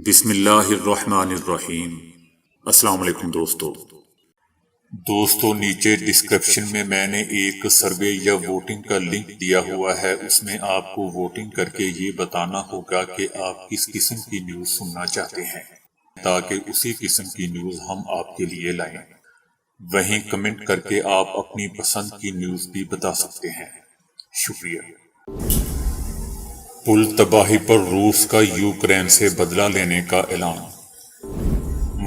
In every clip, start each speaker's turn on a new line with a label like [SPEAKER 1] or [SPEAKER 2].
[SPEAKER 1] بسم اللہ الرحمن الرحیم۔ السلام علیکم دوستو نیچے ڈسکرپشن میں نے ایک سروے یا ووٹنگ کا لنک دیا ہوا ہے، اس میں آپ کو ووٹنگ کر کے یہ بتانا ہوگا کہ آپ کس قسم کی نیوز سننا چاہتے ہیں تاکہ اسی قسم کی نیوز ہم آپ کے لیے لائیں۔ وہیں کمنٹ کر کے آپ اپنی پسند کی نیوز بھی بتا سکتے ہیں۔ شکریہ۔ پل تباہی پر روس کا یوکرین سے بدلہ لینے کا اعلان۔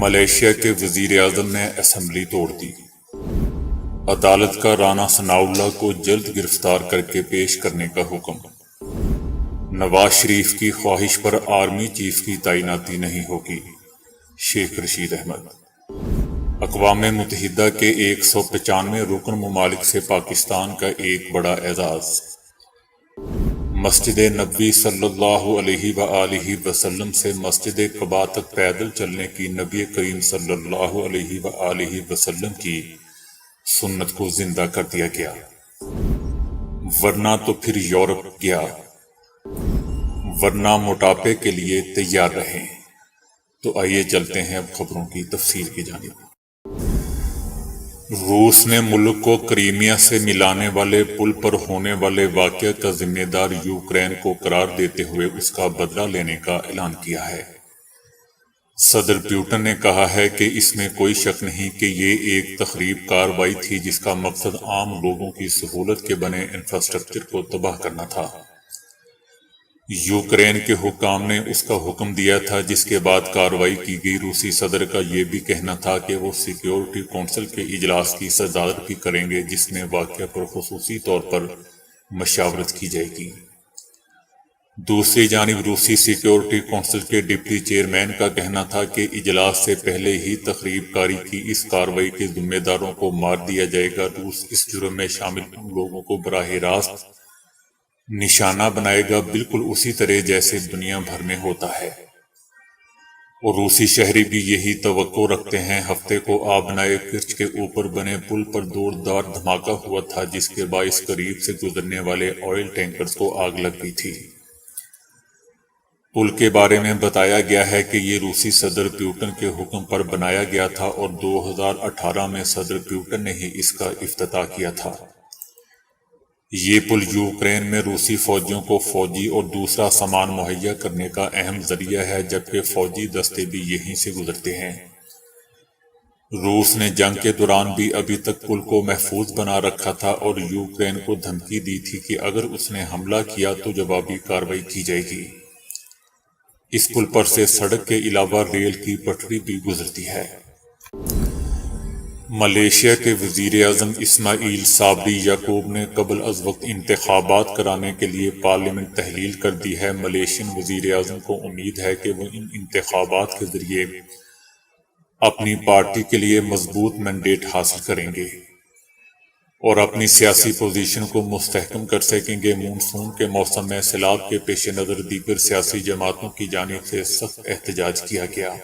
[SPEAKER 1] ملائیشیا کے وزیر اعظم نے اسمبلی توڑ دی۔ عدالت کا رانا ثناءاللہ کو جلد گرفتار کر کے پیش کرنے کا حکم۔ نواز شریف کی خواہش پر آرمی چیف کی تعیناتی نہیں ہوگی، شیخ رشید احمد۔ اقوام متحدہ کے 195 رکن ممالک سے پاکستان کا ایک بڑا اعزاز۔ مسجد نبوی صلی اللہ علیہ وآلہ وسلم سے مسجد قباء تک پیدل چلنے کی نبی کریم صلی اللہ علیہ وآلہ وسلم کی سنت کو زندہ کر دیا گیا، ورنہ تو پھر یورپ گیا، ورنہ موٹاپے کے لیے تیار رہیں۔ تو آئیے چلتے ہیں اب خبروں کی تفصیل کی جانب۔ روس نے ملک کو کریمیا سے ملانے والے پل پر ہونے والے واقعہ کا ذمہ دار یوکرین کو قرار دیتے ہوئے اس کا بدلہ لینے کا اعلان کیا ہے۔ صدر پیوٹن نے کہا ہے کہ اس میں کوئی شک نہیں کہ یہ ایک تخریب کارروائی تھی جس کا مقصد عام لوگوں کی سہولت کے بنے انفراسٹرکچر کو تباہ کرنا تھا۔ یوکرین کے حکام نے اس کا حکم دیا تھا، جس کے بعد کارروائی کی گئی۔ روسی صدر کا یہ بھی کہنا تھا کہ وہ سیکیورٹی کونسل کے اجلاس کی صدارت بھی کریں گے، جس میں واقعہ پر خصوصی طور پر مشاورت کی جائے گی۔ دوسری جانب روسی سیکیورٹی کونسل کے ڈپٹی چیئرمین کا کہنا تھا کہ اجلاس سے پہلے ہی تخریب کاری کی اس کارروائی کے ذمہ داروں کو مار دیا جائے گا۔ روس اس جرم میں شامل ان لوگوں کو براہ راست نشانہ بنائے گا، بالکل اسی طرح جیسے دنیا بھر میں ہوتا ہے، اور روسی شہری بھی یہی توقع رکھتے ہیں۔ ہفتے کو آبنائے کرچ کے اوپر بنے پل پر زوردار دھماکہ ہوا تھا، جس کے باعث قریب سے گزرنے والے آئل ٹینکرز کو آگ لگ گئی تھی۔ پل کے بارے میں بتایا گیا ہے کہ یہ روسی صدر پیوٹن کے حکم پر بنایا گیا تھا اور 2018 میں صدر پیوٹن نے ہی اس کا افتتاح کیا تھا۔ یہ پل یوکرین میں روسی فوجیوں کو فوجی اور دوسرا سامان مہیا کرنے کا اہم ذریعہ ہے، جبکہ فوجی دستے بھی یہیں سے گزرتے ہیں۔ روس نے جنگ کے دوران بھی ابھی تک پل کو محفوظ بنا رکھا تھا اور یوکرین کو دھمکی دی تھی کہ اگر اس نے حملہ کیا تو جوابی کارروائی کی جائے گی۔ اس پل پر سے سڑک کے علاوہ ریل کی پٹری بھی گزرتی ہے۔ ملائیشیا کے وزیر اعظم اسماعیل صابری یعقوب نے قبل از وقت انتخابات کرانے کے لیے پارلیمنٹ تحلیل کر دی ہے۔ ملائیشین وزیر اعظم کو امید ہے کہ وہ ان انتخابات کے ذریعے اپنی پارٹی کے لیے مضبوط مینڈیٹ حاصل کریں گے اور اپنی سیاسی پوزیشن کو مستحکم کر سکیں گے۔ مونسون کے موسم میں سیلاب کے پیش نظر دیگر سیاسی جماعتوں کی جانب سے سخت احتجاج کیا گیا،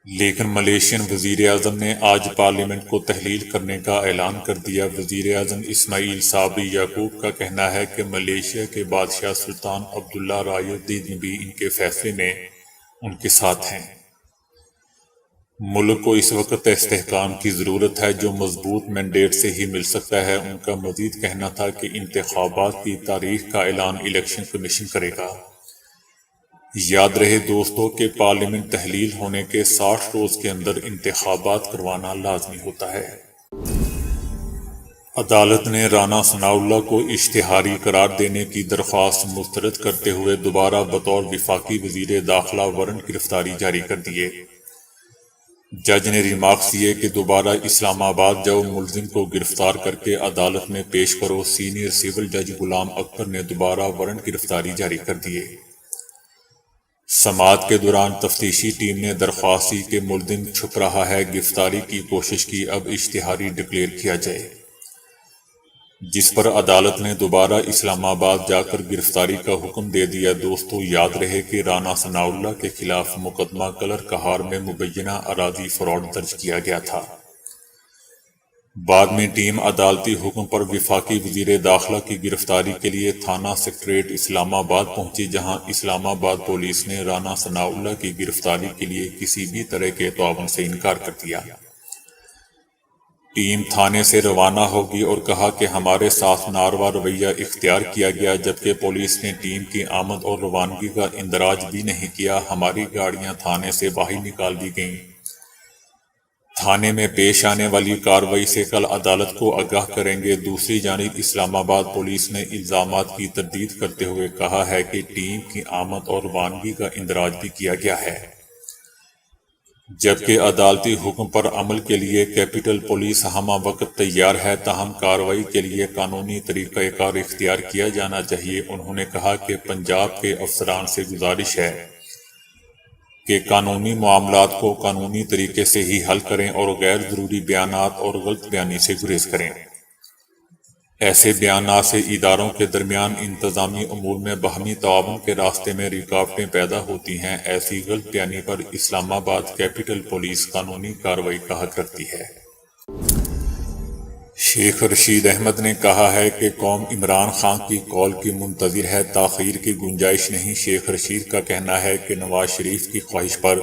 [SPEAKER 1] لیکن ملائیشین وزیر اعظم نے آج پارلیمنٹ کو تحلیل کرنے کا اعلان کر دیا۔ وزیر اعظم اسماعیل صابری یعقوب کا کہنا ہے کہ ملائیشیا کے بادشاہ سلطان عبداللہ رائے الدین بھی ان کے فیصلے میں ان کے ساتھ ہیں۔ ملک کو اس وقت استحکام کی ضرورت ہے، جو مضبوط مینڈیٹ سے ہی مل سکتا ہے۔ ان کا مزید کہنا تھا کہ انتخابات کی تاریخ کا اعلان الیکشن کمیشن کرے گا۔ یاد رہے دوستو کہ پارلیمنٹ تحلیل ہونے کے 60 روز کے اندر انتخابات کروانا لازمی ہوتا ہے۔ عدالت نے رانا ثناءاللہ کو اشتہاری قرار دینے کی درخواست مسترد کرتے ہوئے دوبارہ بطور وفاقی وزیر داخلہ وارنٹ گرفتاری جاری کر دیے۔ جج نے ریمارکس دیے کہ دوبارہ اسلام آباد جاؤ، ملزم کو گرفتار کر کے عدالت میں پیش کرو۔ سینئر سول جج غلام اختر نے دوبارہ وارنٹ گرفتاری جاری کر دیے۔ سماعت کے دوران تفتیشی ٹیم نے درخواست کی کہ ملزم چھپ رہا ہے، گرفتاری کی کوشش کی، اب اشتہاری ڈکلیئر کیا جائے، جس پر عدالت نے دوبارہ اسلام آباد جا کر گرفتاری کا حکم دے دیا۔ دوستو یاد رہے کہ رانا ثناءاللہ کے خلاف مقدمہ کلر کہار میں مبینہ اراضی فراڈ درج کیا گیا تھا۔ بعد میں ٹیم عدالتی حکم پر وفاقی وزیر داخلہ کی گرفتاری کے لیے تھانہ سکریٹریٹ اسلام آباد پہنچی، جہاں اسلام آباد پولیس نے رانا ثناء اللہ کی گرفتاری کے لیے کسی بھی طرح کے تعاون سے انکار کر دیا۔ ٹیم تھانے سے روانہ ہوگی اور کہا کہ ہمارے ساتھ ناروا رویہ اختیار کیا گیا، جبکہ پولیس نے ٹیم کی آمد اور روانگی کا اندراج بھی نہیں کیا۔ ہماری گاڑیاں تھانے سے باہر نکال دی گئیں۔ تھانے میں پیش آنے والی کارروائی سے کل عدالت کو آگاہ کریں گے۔ دوسری جانب اسلام آباد پولیس نے الزامات کی تردید کرتے ہوئے کہا ہے کہ ٹیم کی آمد اور روانگی کا اندراج بھی کیا گیا ہے، جبکہ عدالتی حکم پر عمل کے لیے کیپٹل پولیس ہمہ وقت تیار ہے، تاہم کارروائی کے لیے قانونی طریقہ کار اختیار کیا جانا چاہیے۔ انہوں نے کہا کہ پنجاب کے افسران سے گزارش ہے کہ قانونی معاملات کو قانونی طریقے سے ہی حل کریں اور غیر ضروری بیانات اور غلط بیانی سے گریز کریں۔ ایسے بیانات سے اداروں کے درمیان انتظامی امور میں باہمی تعاون کے راستے میں رکاوٹیں پیدا ہوتی ہیں۔ ایسی غلط بیانی پر اسلام آباد کیپٹل پولیس قانونی کارروائی کا حق رکھتی ہے۔ شیخ رشید احمد نے کہا ہے کہ قوم عمران خان کی کال کی منتظر ہے، تاخیر کی گنجائش نہیں۔ شیخ رشید کا کہنا ہے کہ نواز شریف کی خواہش پر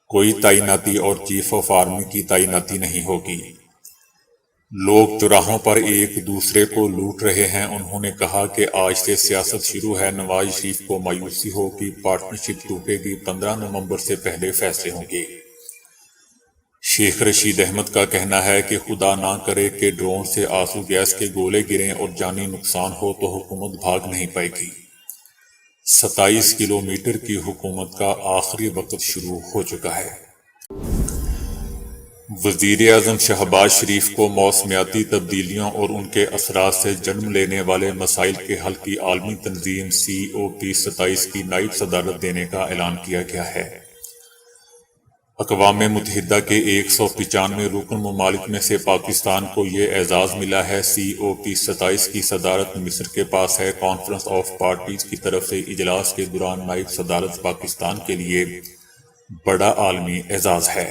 [SPEAKER 1] کوئی تعیناتی اور چیف آف آرمی کی تعیناتی نہیں ہوگی۔ لوگ چوراہوں پر ایک دوسرے کو لوٹ رہے ہیں۔ انہوں نے کہا کہ آج سے سیاست شروع ہے۔ نواز شریف کو مایوسی ہو کہ پارٹنرشپ ٹوٹے گی، 15 نومبر سے پہلے فیصلے ہوں گے۔ شیخ رشید احمد کا کہنا ہے کہ خدا نہ کرے کہ ڈرون سے آنسو گیس کے گولے گریں اور جانی نقصان ہو تو حکومت بھاگ نہیں پائے گی۔ 27 کلومیٹر کی حکومت کا آخری وقت شروع ہو چکا ہے۔ وزیر اعظم شہباز شریف کو موسمیاتی تبدیلیوں اور ان کے اثرات سے جنم لینے والے مسائل کے حل کی عالمی تنظیم COP27 کی نائب صدارت دینے کا اعلان کیا گیا ہے۔ اقوام متحدہ کے 195 رکن ممالک میں سے پاکستان کو یہ اعزاز ملا ہے۔ COP27 کی صدارت مصر کے پاس ہے۔ کانفرنس آف پارٹیز کی طرف سے اجلاس کے دوران نائب صدارت پاکستان کے لیے بڑا عالمی اعزاز ہے۔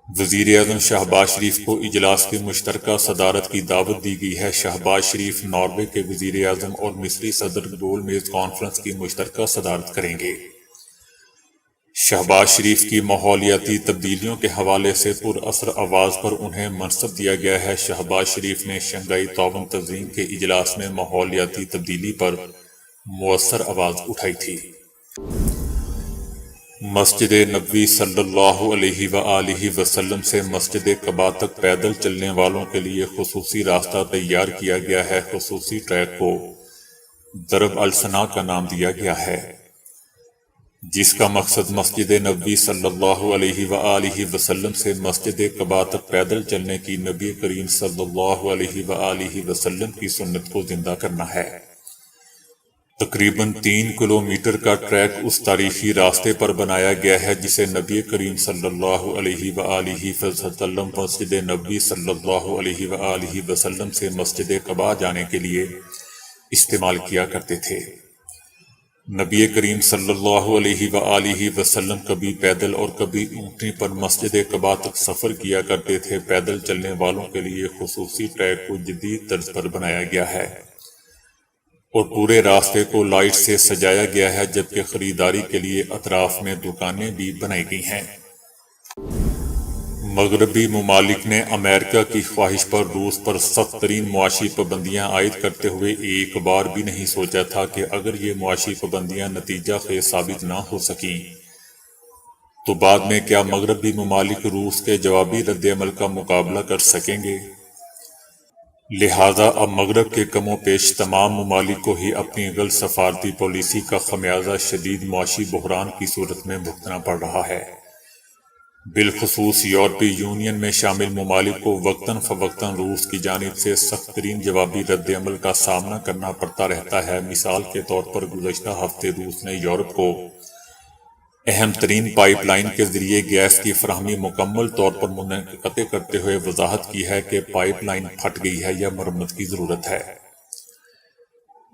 [SPEAKER 1] وزیر اعظم شہباز شریف کو اجلاس کی مشترکہ صدارت کی دعوت دی گئی ہے۔ شہباز شریف ناروے کے وزیر اعظم اور مصری صدر گول میز کانفرنس کی مشترکہ صدارت کریں گے۔ شہباز شریف کی ماحولیاتی تبدیلیوں کے حوالے سے پر اثر آواز پر انہیں منصب دیا گیا ہے۔ شہباز شریف نے شنگھائی تعاون تنظیم کے اجلاس میں ماحولیاتی تبدیلی پر مؤثر آواز اٹھائی تھی۔ مسجد نبوی صلی اللہ علیہ وآلہ وسلم سے مسجد قباء تک پیدل چلنے والوں کے لیے خصوصی راستہ تیار کیا گیا ہے۔ خصوصی ٹریک کو درب السنا کا نام دیا گیا ہے، جس کا مقصد مسجد نبوی صلی اللہ علیہ وآلہ وسلم سے مسجد قباء تک پیدل چلنے کی نبی کریم صلی اللہ علیہ وآلہ وسلم کی سنت کو زندہ کرنا ہے۔ تقریباً 3 کلومیٹر کا ٹریک اس تاریخی راستے پر بنایا گیا ہے جسے نبی کریم صلی اللہ علیہ وآلہ وسلم مسجد نبوی صلی اللہ علیہ وآلہ وسلم سے مسجد قباء جانے کے لیے استعمال کیا کرتے تھے۔ نبی کریم صلی اللہ علیہ وآلہ وسلم کبھی پیدل اور کبھی اونٹنی پر مسجد قباء تک سفر کیا کرتے تھے۔ پیدل چلنے والوں کے لیے خصوصی ٹریک کو جدید طرز پر بنایا گیا ہے اور پورے راستے کو لائٹ سے سجایا گیا ہے، جبکہ خریداری کے لیے اطراف میں دکانیں بھی بنائی گئی ہیں۔ مغربی ممالک نے امریکہ کی خواہش پر روس پر سخت ترین معاشی پابندیاں عائد کرتے ہوئے ایک بار بھی نہیں سوچا تھا کہ اگر یہ معاشی پابندیاں نتیجہ خیز ثابت نہ ہو سکیں تو بعد میں کیا مغربی ممالک روس کے جوابی رد عمل کا مقابلہ کر سکیں گے۔ لہٰذا اب مغرب کے کم و بیش تمام ممالک کو ہی اپنی غلط سفارتی پالیسی کا خمیازہ شدید معاشی بحران کی صورت میں بھگتنا پڑ رہا ہے۔ بالخصوص یورپی یونین میں شامل ممالک کو وقتاً فوقتاً روس کی جانب سے سخت ترین جوابی رد عمل کا سامنا کرنا پڑتا رہتا ہے۔ مثال کے طور پر گزشتہ ہفتے روس نے یورپ کو اہم ترین پائپ لائن کے ذریعے گیس کی فراہمی مکمل طور پر منقطع کرتے ہوئے وضاحت کی ہے کہ پائپ لائن پھٹ گئی ہے یا مرمت کی ضرورت ہے۔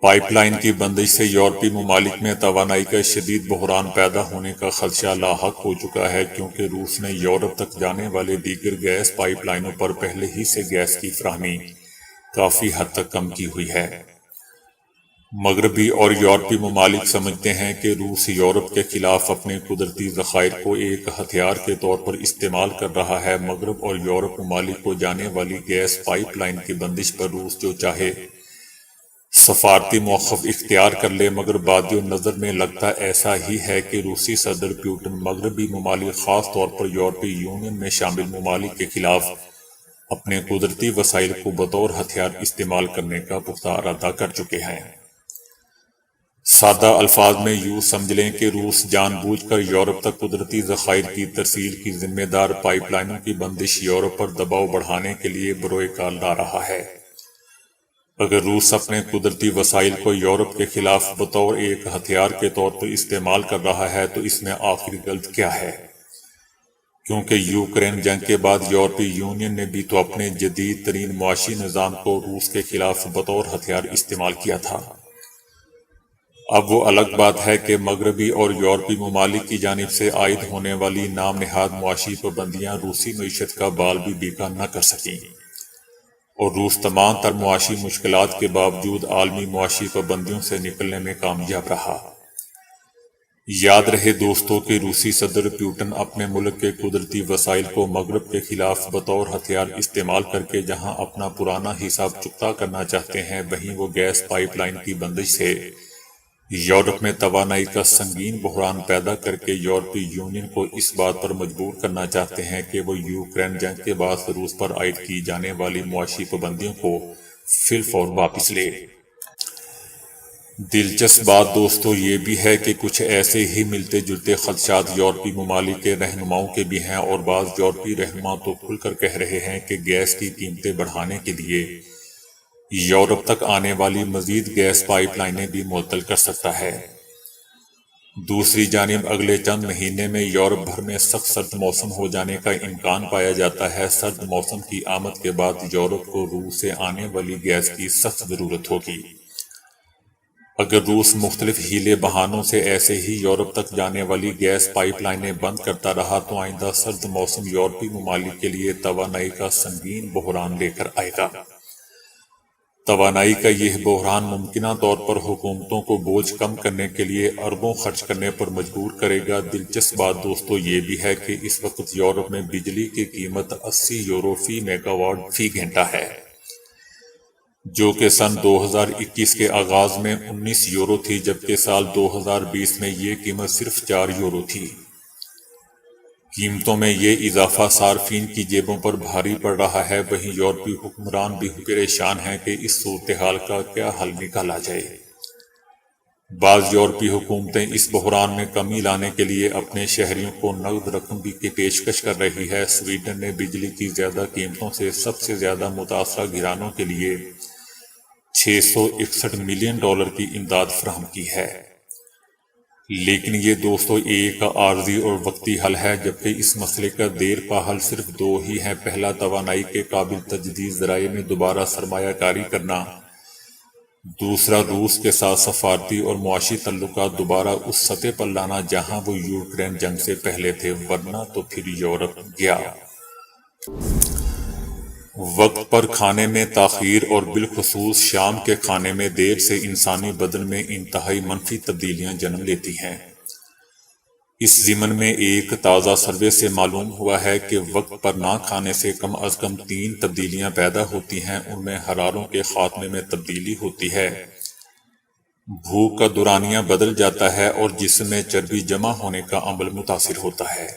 [SPEAKER 1] پائپ لائن کی بندش سے یورپی ممالک میں توانائی کا شدید بحران پیدا ہونے کا خدشہ لاحق ہو چکا ہے، کیونکہ روس نے یورپ تک جانے والے دیگر گیس پائپ لائنوں پر پہلے ہی سے گیس کی فراہمی کافی حد تک کم کی ہوئی ہے۔ مغربی اور یورپی ممالک سمجھتے ہیں کہ روس یورپ کے خلاف اپنے قدرتی ذخائر کو ایک ہتھیار کے طور پر استعمال کر رہا ہے۔ مغرب اور یورپ ممالک کو جانے والی گیس پائپ لائن کی بندش پر روس جو چاہے سفارتی موقف اختیار کر لے، مگر بادی نظر میں لگتا ایسا ہی ہے کہ روسی صدر پیوٹن مغربی ممالک، خاص طور پر یورپی یونین میں شامل ممالک کے خلاف اپنے قدرتی وسائل کو بطور ہتھیار استعمال کرنے کا پختہ ارادہ کر چکے ہیں۔ سادہ الفاظ میں یوں سمجھ لیں کہ روس جان بوجھ کر یورپ تک قدرتی ذخائر کی ترسیل کی ذمہ دار پائپ لائنوں کی بندش یورپ پر دباؤ بڑھانے کے لیے بروئے کار لا رہا ہے۔ اگر روس اپنے قدرتی وسائل کو یورپ کے خلاف بطور ایک ہتھیار کے طور پر استعمال کر رہا ہے تو اس میں آخر غلط کیا ہے؟ کیونکہ یوکرین جنگ کے بعد یورپی یونین نے بھی تو اپنے جدید ترین معاشی نظام کو روس کے خلاف بطور ہتھیار استعمال کیا تھا۔ اب وہ الگ بات ہے کہ مغربی اور یورپی ممالک کی جانب سے عائد ہونے والی نام نہاد معاشی پابندیاں روسی معیشت کا بال بھی بیکا نہ کر سکیں، اور روس تمام تر معاشی مشکلات کے باوجود عالمی معاشی پابندیوں سے نکلنے میں کامیاب رہا۔ یاد رہے دوستو کہ روسی صدر پیوٹن اپنے ملک کے قدرتی وسائل کو مغرب کے خلاف بطور ہتھیار استعمال کر کے جہاں اپنا پرانا حساب چکتا کرنا چاہتے ہیں، وہیں وہ گیس پائپ لائن کی بندش سے یورپ میں توانائی کا سنگین بحران پیدا کر کے یورپی یونین کو اس بات پر مجبور کرنا چاہتے ہیں کہ وہ یوکرین جنگ کے بعد روس پر عائد کی جانے والی معاشی پابندیوں کو فی الفور واپس لے۔ دلچسپ بات دوستو یہ بھی ہے کہ کچھ ایسے ہی ملتے جلتے خدشات یورپی ممالک کے رہنماؤں کے بھی ہیں، اور بعض یورپی رہنما تو کھل کر کہہ رہے ہیں کہ گیس کی قیمتیں بڑھانے کے لیے یورپ تک آنے والی مزید گیس پائپ لائنیں بھی معطل کر سکتا ہے۔ دوسری جانب اگلے چند مہینے میں یورپ بھر میں سخت سرد موسم ہو جانے کا امکان پایا جاتا ہے۔ سرد موسم کی آمد کے بعد یورپ کو روس سے آنے والی گیس کی سخت ضرورت ہوگی۔ اگر روس مختلف ہیلے بہانوں سے ایسے ہی یورپ تک جانے والی گیس پائپ لائنیں بند کرتا رہا تو آئندہ سرد موسم یورپی ممالک کے لیے توانائی کا سنگین بحران لے کر آئے گا۔ توانائی کا یہ بحران ممکنہ طور پر حکومتوں کو بوجھ کم کرنے کے لیے اربوں خرچ کرنے پر مجبور کرے گا۔ دلچسپ بات دوستو یہ بھی ہے کہ اس وقت یورپ میں بجلی کی قیمت 80 یورو فی میگا واٹ فی گھنٹہ ہے، جو کہ سن 2021 کے آغاز میں 19 یورو تھی، جبکہ سال 2020 میں یہ قیمت صرف 4 یورو تھی۔ قیمتوں میں یہ اضافہ صارفین کی جیبوں پر بھاری پڑ رہا ہے۔ وہیں یورپی حکمران بھی پریشان ہیں کہ اس صورتحال کا کیا حل نکالا جائے۔ بعض یورپی حکومتیں اس بحران میں کمی لانے کے لیے اپنے شہریوں کو نقد رقم کی پیشکش کر رہی ہے۔ سویڈن نے بجلی کی زیادہ قیمتوں سے سب سے زیادہ متاثرہ گھرانوں کے لیے $661 ملین کی امداد فراہم کی ہے۔ لیکن یہ دوستو ایک عارضی اور وقتی حل ہے، جبکہ اس مسئلے کا دیر پا حل صرف 2 ہی ہیں۔ پہلا، توانائی کے قابل تجدید ذرائع میں دوبارہ سرمایہ کاری کرنا۔ دوسرا، روس کے ساتھ سفارتی اور معاشی تعلقات دوبارہ اس سطح پر لانا جہاں وہ یوکرین جنگ سے پہلے تھے، ورنہ تو پھر یورپ گیا۔ وقت پر کھانے میں تاخیر اور بالخصوص شام کے کھانے میں دیر سے انسانی بدن میں انتہائی منفی تبدیلیاں جنم لیتی ہیں۔ اس ضمن میں ایک تازہ سروے سے معلوم ہوا ہے کہ وقت پر نہ کھانے سے کم از کم 3 تبدیلیاں پیدا ہوتی ہیں۔ ان میں حراروں کے خاتمے میں تبدیلی ہوتی ہے، بھوک کا دورانیہ بدل جاتا ہے، اور جسم میں چربی جمع ہونے کا عمل متاثر ہوتا ہے۔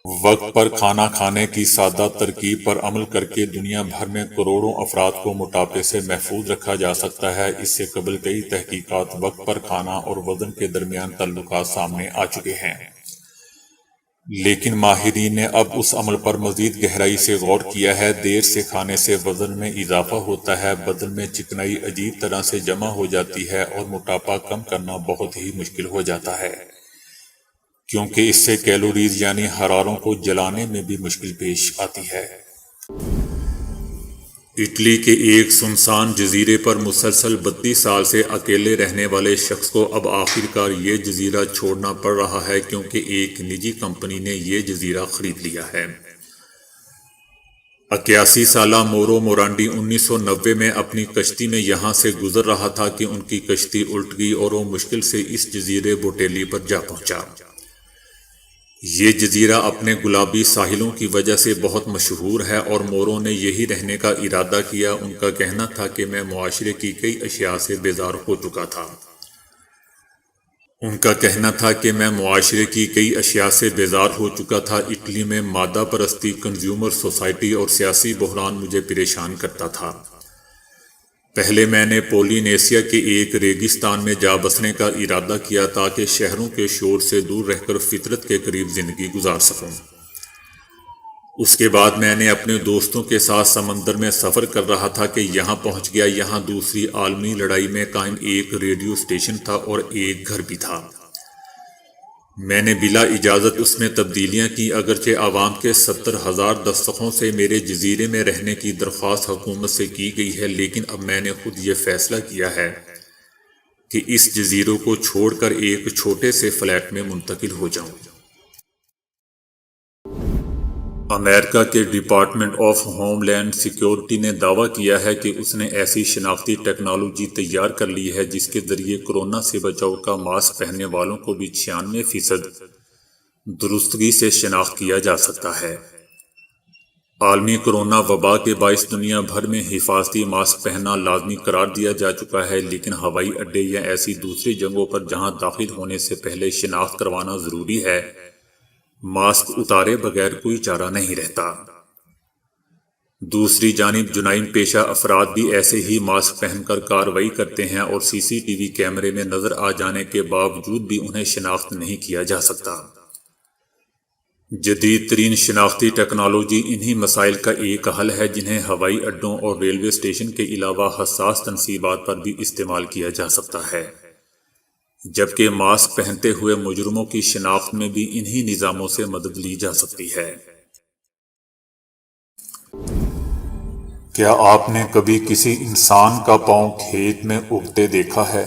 [SPEAKER 1] وقت پر کھانا کھانے کی سادہ ترکیب پر عمل کر کے دنیا بھر میں کروڑوں افراد کو موٹاپے سے محفوظ رکھا جا سکتا ہے۔ اس سے قبل کئی تحقیقات وقت پر کھانا اور وزن کے درمیان تعلقات سامنے آ چکے ہیں، لیکن ماہرین نے اب اس عمل پر مزید گہرائی سے غور کیا ہے۔ دیر سے کھانے سے وزن میں اضافہ ہوتا ہے، بدن میں چکنائی عجیب طرح سے جمع ہو جاتی ہے، اور موٹاپا کم کرنا بہت ہی مشکل ہو جاتا ہے، کیونکہ اس سے کیلوریز یعنی حراروں کو جلانے میں بھی مشکل پیش آتی ہے۔ اٹلی کے ایک سنسان جزیرے پر مسلسل 32 سال سے اکیلے رہنے والے شخص کو اب آخرکار یہ جزیرہ چھوڑنا پڑ رہا ہے کیونکہ ایک نجی کمپنی نے یہ جزیرہ خرید لیا ہے۔ 81 سالہ مورو مورانڈی 1990 میں اپنی کشتی میں یہاں سے گزر رہا تھا کہ ان کی کشتی الٹ گئی اور وہ مشکل سے اس جزیرے بوٹیلی پر جا پہنچا۔ یہ جزیرہ اپنے گلابی ساحلوں کی وجہ سے بہت مشہور ہے اور مورو نے یہی رہنے کا ارادہ کیا۔ ان کا کہنا تھا کہ میں معاشرے کی کئی اشیاء سے بیزار ہو چکا تھا۔ اٹلی میں مادہ پرستی، کنزیومر سوسائٹی اور سیاسی بحران مجھے پریشان کرتا تھا۔ پہلے میں نے پولینیسیا کے ایک ریگستان میں جا بسنے کا ارادہ کیا تاکہ شہروں کے شور سے دور رہ کر فطرت کے قریب زندگی گزار سکوں۔ اس کے بعد میں نے اپنے دوستوں کے ساتھ سمندر میں سفر کر رہا تھا کہ یہاں پہنچ گیا۔ یہاں دوسری عالمی لڑائی میں قائم ایک ریڈیو اسٹیشن تھا اور ایک گھر بھی تھا۔ میں نے بلا اجازت اس میں تبدیلیاں کی، اگرچہ عوام کے 70,000 دستخطوں سے میرے جزیرے میں رہنے کی درخواست حکومت سے کی گئی ہے، لیکن اب میں نے خود یہ فیصلہ کیا ہے کہ اس جزیرے کو چھوڑ کر ایک چھوٹے سے فلیٹ میں منتقل ہو جاؤں۔ امریکہ کے department of homeland security نے دعویٰ کیا ہے کہ اس نے ایسی شناختی ٹیکنالوجی تیار کر لی ہے جس کے ذریعے کورونا سے بچاؤ کا ماسک پہننے والوں کو بھی 96% درستگی سے شناخت کیا جا سکتا ہے۔ عالمی کورونا وبا کے باعث دنیا بھر میں حفاظتی ماسک پہننا لازمی قرار دیا جا چکا ہے، لیکن ہوائی اڈے یا ایسی دوسری جگہوں پر جہاں داخل ہونے سے پہلے شناخت کروانا ضروری ہے، ماسک اتارے بغیر کوئی چارہ نہیں رہتا۔ دوسری جانب جرائم پیشہ افراد بھی ایسے ہی ماسک پہن کر کارروائی کرتے ہیں اور CCTV کیمرے میں نظر آ جانے کے باوجود بھی انہیں شناخت نہیں کیا جا سکتا۔ جدید ترین شناختی ٹیکنالوجی انہی مسائل کا ایک حل ہے جنہیں ہوائی اڈوں اور ریلوے اسٹیشن کے علاوہ حساس تنصیبات پر بھی استعمال کیا جا سکتا ہے، جبکہ ماسک پہنتے ہوئے مجرموں کی شناخت میں بھی انہی نظاموں سے مدد لی جا سکتی ہے۔
[SPEAKER 2] کیا آپ نے کبھی کسی انسان کا پاؤں کھیت میں اگتے دیکھا ہے؟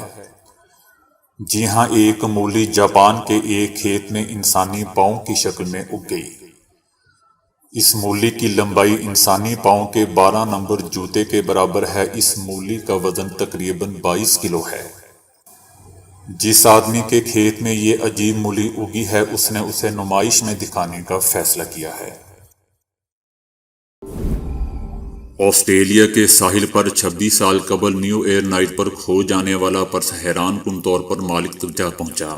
[SPEAKER 2] جی ہاں، ایک مولی جاپان کے ایک کھیت میں انسانی پاؤں کی شکل میں اگ گئی۔ اس مولی کی لمبائی انسانی پاؤں کے 12 نمبر جوتے کے برابر ہے۔ اس مولی کا وزن تقریباً 22 کلو ہے۔ جس آدمی کے کھیت میں یہ عجیب مولی اگی ہے اس نے اسے نمائش میں دکھانے کا فیصلہ کیا ہے۔
[SPEAKER 1] آسٹریلیا کے ساحل پر 26 سال قبل نیو ایئر نائٹ پر کھو جانے والا پرس حیران کن طور پر مالک تک جا پہنچا،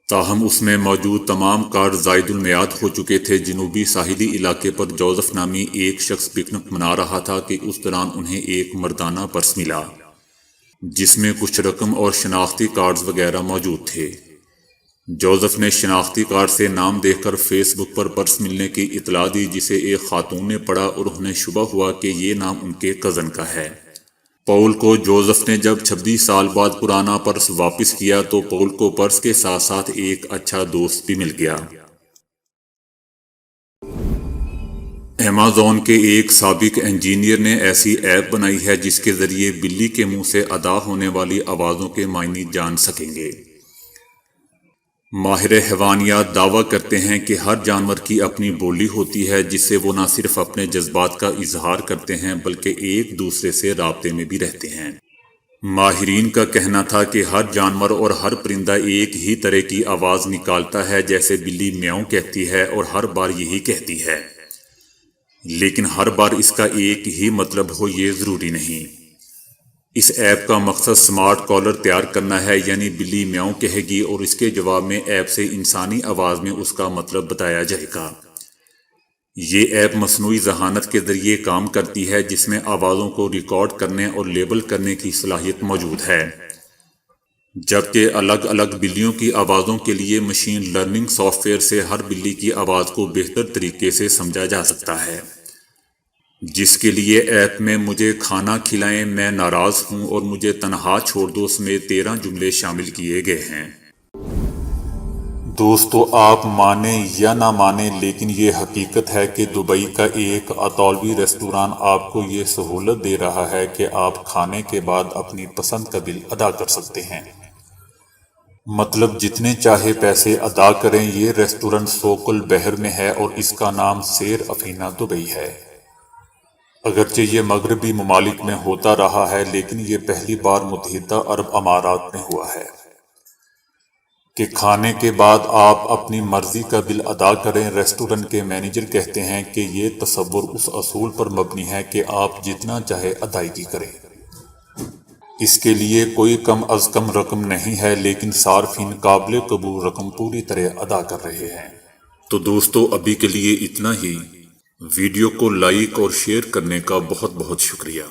[SPEAKER 1] تاہم اس میں موجود تمام کارڈ زائد المیعاد ہو چکے تھے۔ جنوبی ساحلی علاقے پر جوزف نامی ایک شخص پکنک منا رہا تھا کہ اس دوران انہیں ایک مردانہ پرس ملا جس میں کچھ رقم اور شناختی کارڈز وغیرہ موجود تھے۔ جوزف نے شناختی کارڈ سے نام دیکھ کر فیس بک پر پرس ملنے کی اطلاع دی، جسے ایک خاتون نے پڑھا اور انہیں شبہ ہوا کہ یہ نام ان کے کزن کا ہے۔ پول کو جوزف نے جب 26 سال بعد پرانا پرس واپس کیا تو پول کو پرس کے ساتھ ساتھ ایک اچھا دوست بھی مل گیا۔ ایمیزون کے ایک سابق انجینئر نے ایسی ایپ بنائی ہے جس کے ذریعے بلی کے منہ سے ادا ہونے والی آوازوں کے معنی جان سکیں گے۔ ماہر حیوانیات دعویٰ کرتے ہیں کہ ہر جانور کی اپنی بولی ہوتی ہے جس سے وہ نہ صرف اپنے جذبات کا اظہار کرتے ہیں بلکہ ایک دوسرے سے رابطے میں بھی رہتے ہیں۔ ماہرین کا کہنا تھا کہ ہر جانور اور ہر پرندہ ایک ہی طرح کی آواز نکالتا ہے، جیسے بلی میاؤں کہتی ہے اور ہر بار یہی کہتی ہے، لیکن ہر بار اس کا ایک ہی مطلب ہو یہ ضروری نہیں۔ اس ایپ کا مقصد سمارٹ کالر تیار کرنا ہے، یعنی بلی میاؤں کہے گی اور اس کے جواب میں ایپ سے انسانی آواز میں اس کا مطلب بتایا جائے گا۔ یہ ایپ مصنوعی ذہانت کے ذریعے کام کرتی ہے جس میں آوازوں کو ریکارڈ کرنے اور لیبل کرنے کی صلاحیت موجود ہے، جبکہ الگ الگ بلیوں کی آوازوں کے لیے مشین لرننگ سافٹ ویئر سے ہر بلی کی آواز کو بہتر طریقے سے سمجھا جا سکتا ہے، جس کے لیے ایپ میں مجھے کھانا کھلائیں، میں ناراض ہوں اور مجھے تنہا چھوڑ دو سمیت 13 جملے شامل کیے گئے ہیں۔
[SPEAKER 2] دوستو آپ مانیں یا نہ مانیں لیکن یہ حقیقت ہے کہ دبئی کا ایک اطالوی ریستوران آپ کو یہ سہولت دے رہا ہے کہ آپ کھانے کے بعد اپنی پسند کا بل ادا کر سکتے ہیں۔ مطلب جتنے چاہے پیسے ادا کریں۔ یہ ریستوران سوق البحر میں ہے اور اس کا نام سیر افینہ دبئی ہے۔ اگرچہ یہ مغربی ممالک میں ہوتا رہا ہے لیکن یہ پہلی بار متحدہ عرب امارات میں ہوا ہے کہ کھانے کے بعد آپ اپنی مرضی کا بل ادا کریں۔ ریسٹورنٹ کے مینیجر کہتے ہیں کہ یہ تصور اس اصول پر مبنی ہے کہ آپ جتنا چاہے ادائیگی کریں۔ اس کے لیے کوئی کم از کم رقم نہیں ہے لیکن صارفین قابل قبول رقم پوری طرح ادا کر رہے ہیں۔ تو دوستو ابھی کے لیے اتنا ہی۔ ویڈیو کو لائک اور شیئر کرنے کا بہت بہت شکریہ۔